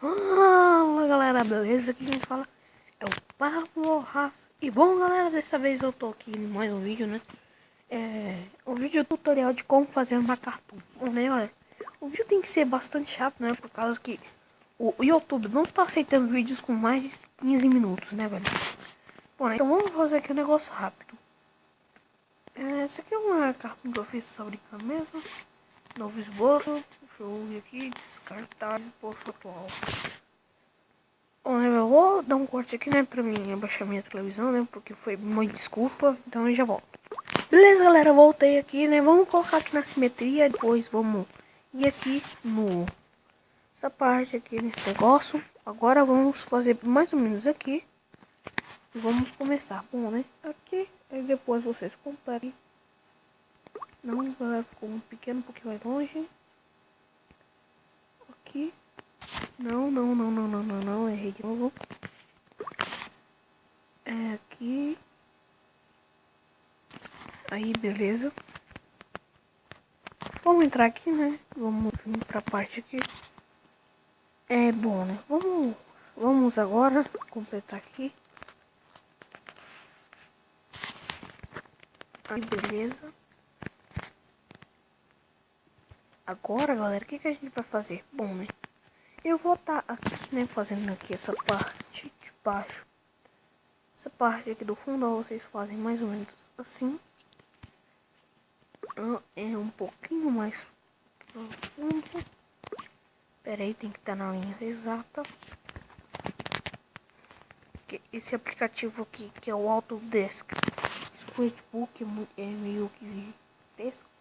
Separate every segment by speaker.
Speaker 1: Fala galera, beleza? Aqui quem fala é o Pablo Raça. E bom galera, dessa vez eu tô aqui em mais um vídeo, né? Um vídeo tutorial de como fazer uma cartoon. Bom, né, olha, o vídeo tem que ser bastante chato, né? Por causa que o YouTube não tá aceitando vídeos com mais de 15 minutos, né, velho? Bom, né, então vamos fazer aqui um negócio rápido. Essa aqui é uma cartoon que eu fiz só brincando mesmo. Novo esboço. Deixa eu ver aqui, descartar esboço atual. Bom, eu vou dar um corte aqui, né, pra mim abaixar minha televisão, né, porque foi uma desculpa, então eu já volto. Beleza, galera, voltei aqui, né, vamos colocar aqui na simetria, depois vamos ir aqui no... essa parte aqui nesse negócio. Agora vamos fazer mais ou menos aqui e vamos começar. Bom, né, aqui, aí depois vocês completem. Não, galera, ficou muito pequeno, um pouquinho mais longe. Aqui. Não, errei de novo. Aqui. Aí, beleza. Vamos entrar aqui, né? Vamos vir pra parte aqui. Bom, né? Vamos agora completar aqui. Aí, beleza. Agora, galera, o que a gente vai fazer? Bom, né? Eu vou estar aqui, né? Fazendo aqui essa parte de baixo. Essa parte aqui do fundo, ó, vocês fazem mais ou menos assim. É um pouquinho mais profundo. Pera aí, tem que estar na linha exata. Esse aplicativo aqui, que é o Autodesk Sketchbook, é meio que texto.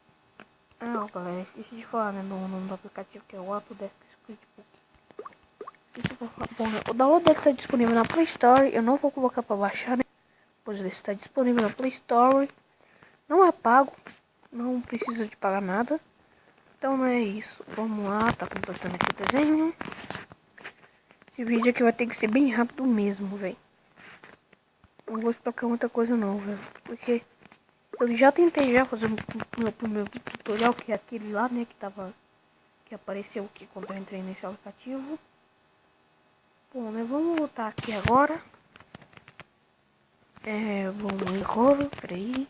Speaker 1: Ah, galera, esqueci de falar, né, no nome do aplicativo, que é o Autodesk Sketchbook. Bom, né, o download dele está disponível na Play Store. Eu não vou colocar para baixar, né, pois ele está disponível na Play Store. Não é pago, não precisa de pagar nada. Então não é isso. Vamos lá, tá completando aqui o desenho. Esse vídeo aqui vai ter que ser bem rápido mesmo, velho. Não vou explicar muita coisa não, velho. Porque eu já tentei já fazer meu primeiro tutorial, que é aquele lá, né, que apareceu aqui quando eu entrei nesse aplicativo. Bom, né, vamos voltar aqui agora. Vamos em cover, peraí.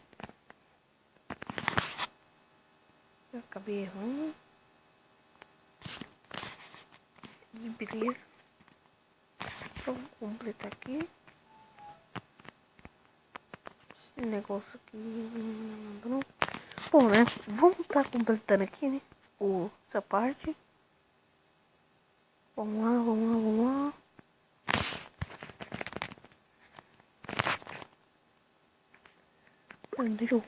Speaker 1: Eu acabei errando. E beleza. Vamos completar aqui. Esse negócio aqui. Não. Bom, né, vamos estar completando aqui, né, essa parte. Vamos lá. Deixa eu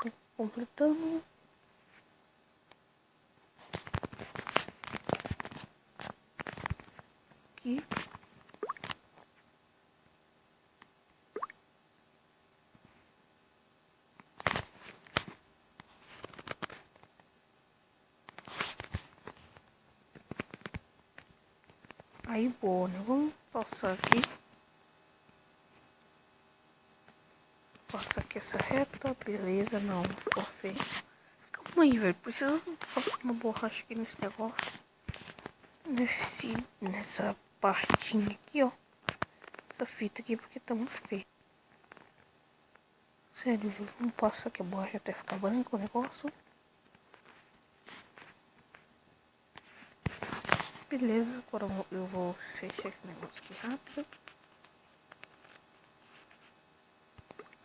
Speaker 1: tô completando. Aqui. Aí, boa, né? Vamos passar aqui. Passar aqui essa reta. Beleza, não, ficou feio. Calma aí, velho. Preciso passar uma borracha aqui nesse negócio. Nessa partinha aqui, ó. Essa fita aqui, porque tá muito feio. Sério, velho. Vamos passar aqui a borracha até ficar branco o negócio. Beleza, agora eu vou fechar esse negócio aqui rápido.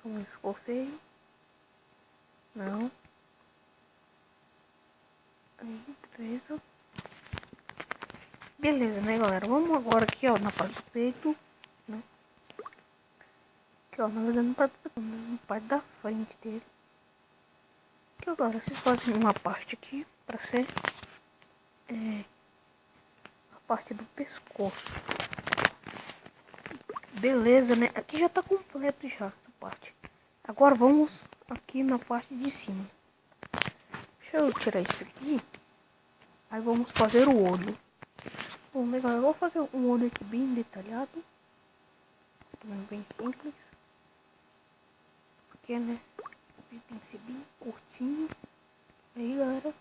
Speaker 1: Como ficou feio. Não. Aí, beleza. Beleza, né, galera? Vamos agora aqui, ó, na parte do peito, né? Aqui, ó, na verdade, na parte do peito, na parte da frente dele. Aqui, agora, vocês fazem uma parte aqui pra ser a parte do pescoço. Beleza, né? Aqui já tá completo já essa parte. Agora vamos aqui na parte de cima. Deixa eu tirar isso aqui. Aí vamos fazer o olho. Bom, legal, eu vou fazer um olho aqui bem detalhado. Bem simples. Porque, né? Tem que ser bem curtinho. Aí, galera.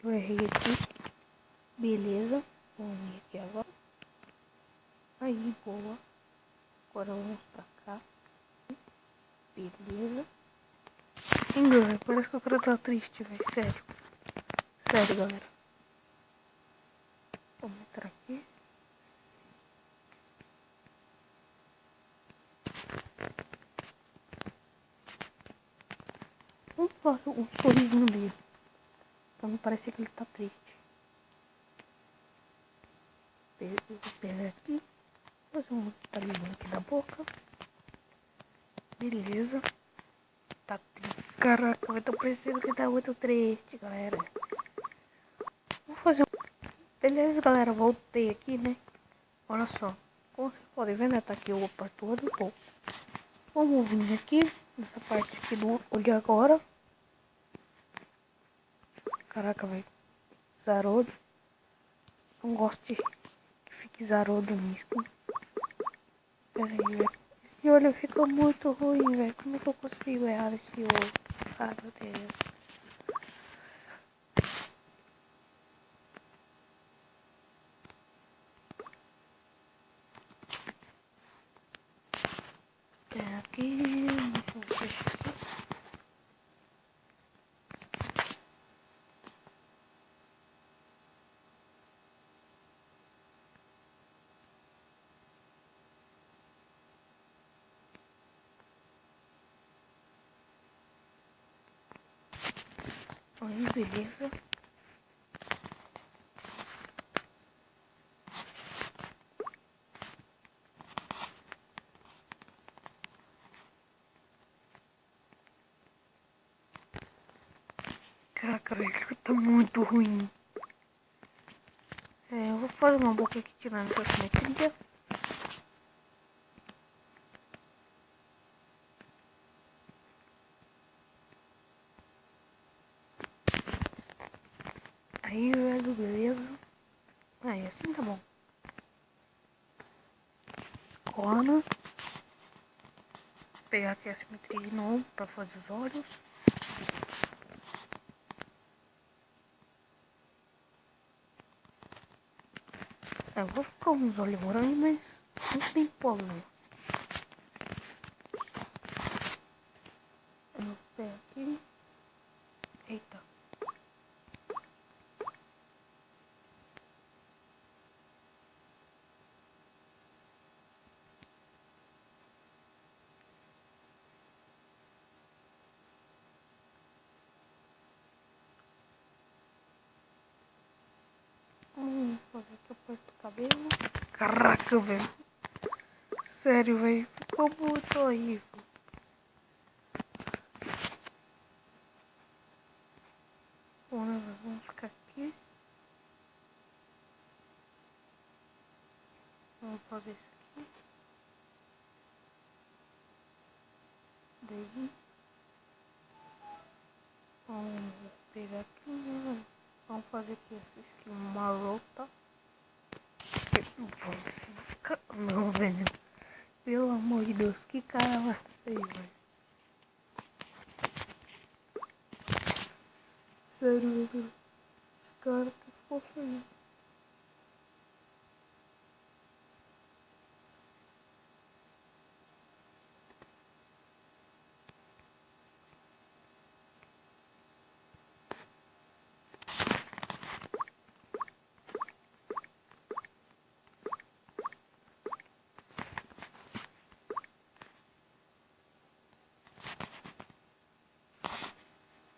Speaker 1: Eu errei aqui. Beleza. Vamos vir aqui agora. Aí, boa. Agora vamos pra cá. Beleza. Galera, parece que o cara tá triste, velho. Sério. Sério, galera. Vamos entrar aqui. Vamos fazer um sorrisinho dele. Pra não parecer que ele tá triste. Vou pegar aqui. Fazer um detalhezinho aqui na boca. Beleza. Tá triste. Caraca, eu tô parecendo que tá muito triste, galera. Vou fazer um... Beleza, galera. Voltei aqui, né? Olha só. Como vocês podem ver, né? Tá aqui o aperto um pouco. Vamos vir aqui. Nessa parte aqui do olho agora. Caraca, velho. Zarodo. Não gosto de que fique zarodo nisso. Pera aí, velho. Esse olho fica muito ruim, velho. Como é que eu consigo errar esse olho? Ah, meu Deus. É aqui. Deixa eu fechar aqui. Aí, beleza. Caraca, velho, tá muito ruim. Eu vou fazer uma boca aqui tirando essa simetria. Aí, velho, beleza. Aí, assim tá bom. Agora, vou pegar aqui a simetria de novo pra fazer os olhos. Eu vou ficar uns olhos morango, mas não tem problema. Eu vou pegar aqui. Eita. Vamos fazer aqui o perto do cabelo. Caraca, velho. Sério, velho. Ficou muito horrível. Bom, nós vamos ficar aqui. Vamos fazer isso aqui. Daí. Vamos pegar aqui, né? Vamos fazer aqui essa skin marota. Vamos ficar... Não, velho. Pelo amor de Deus, que cara mais feio, velho. Sério, velho. Esse cara que ficou feio.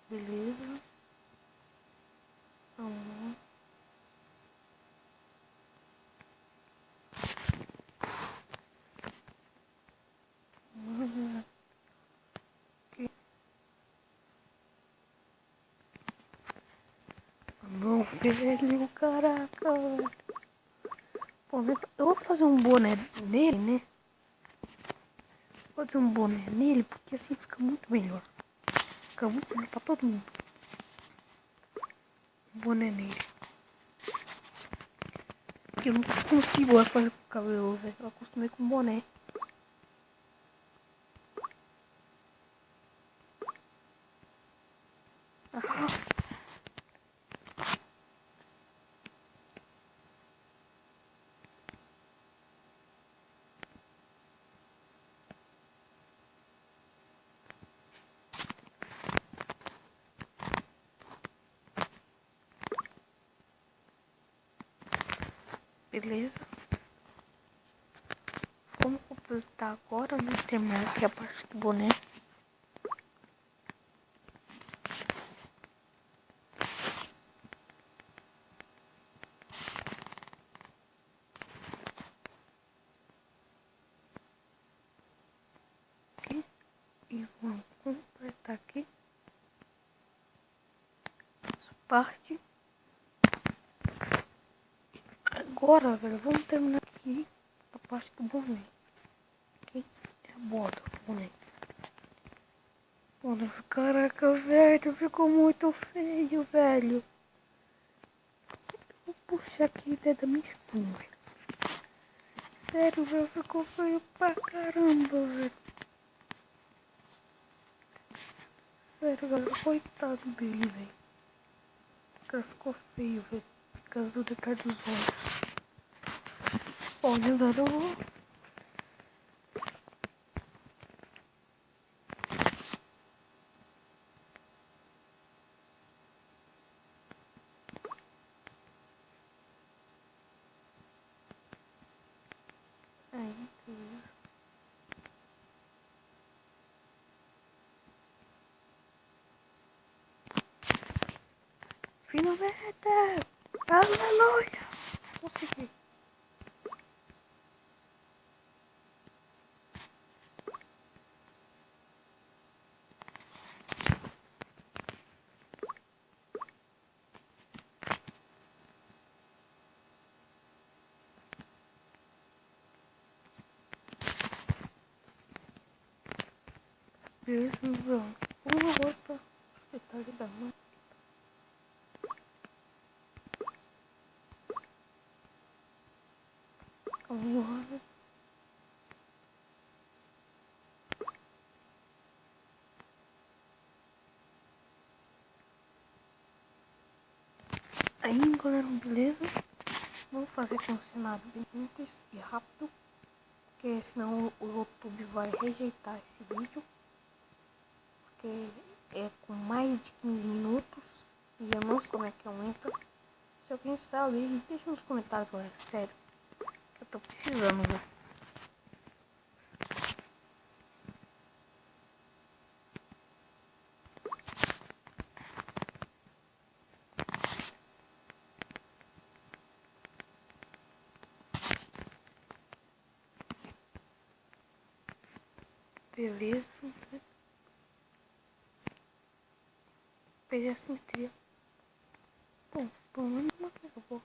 Speaker 1: Beleza. Vamos. Aqui. Meu velho, caraca, velho. Pô, eu vou fazer um boné nele, né? Vou fazer um boné nele, porque assim fica muito melhor. Fica muito melhor pra todo mundo. Um boné nele. Porque eu não consigo fazer com o cabelo, velho. Eu acostumei com boné. Ah. Beleza? Vamos completar agora, né? Terminar aqui a parte do boné. Aqui. E vamos completar aqui essa parte. Agora, velho, vamos terminar aqui a parte do boné. Aqui é a borda do boné. Boné, caraca, velho, ficou muito feio, velho. Vou puxar aqui dentro da minha skin, velho. Sério, velho, ficou feio pra caramba, velho. Sério, galera, coitado dele, velho. O cara ficou feio, velho. Por causa do detalhe dos olhos. Olha, velho. Aí, finalmente! Aleluia! Consegui. Beleza, vamos agora para o hospital da mãe. Vamos. Aí, galera, beleza? Vamos fazer com um cenário bem simples e rápido, porque senão o YouTube vai rejeitar esse vídeo, porque é com mais de 15 minutos e eu não sei como é que aumenta. Se alguém sabe, deixa nos comentários, galera, sério, que eu tô precisando, né? Beleza, né? Perdi a simetria. Bom, pelo menos uma que acabou.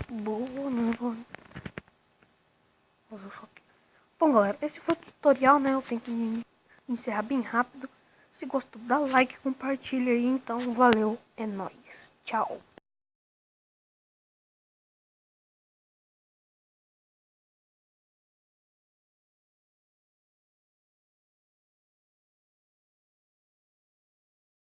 Speaker 1: Boa, né, mano? Bom, galera, esse foi o tutorial, né? Eu tenho que encerrar bem rápido. Se gostou, dá like, compartilha aí. Então, valeu, é nóis. Tchau.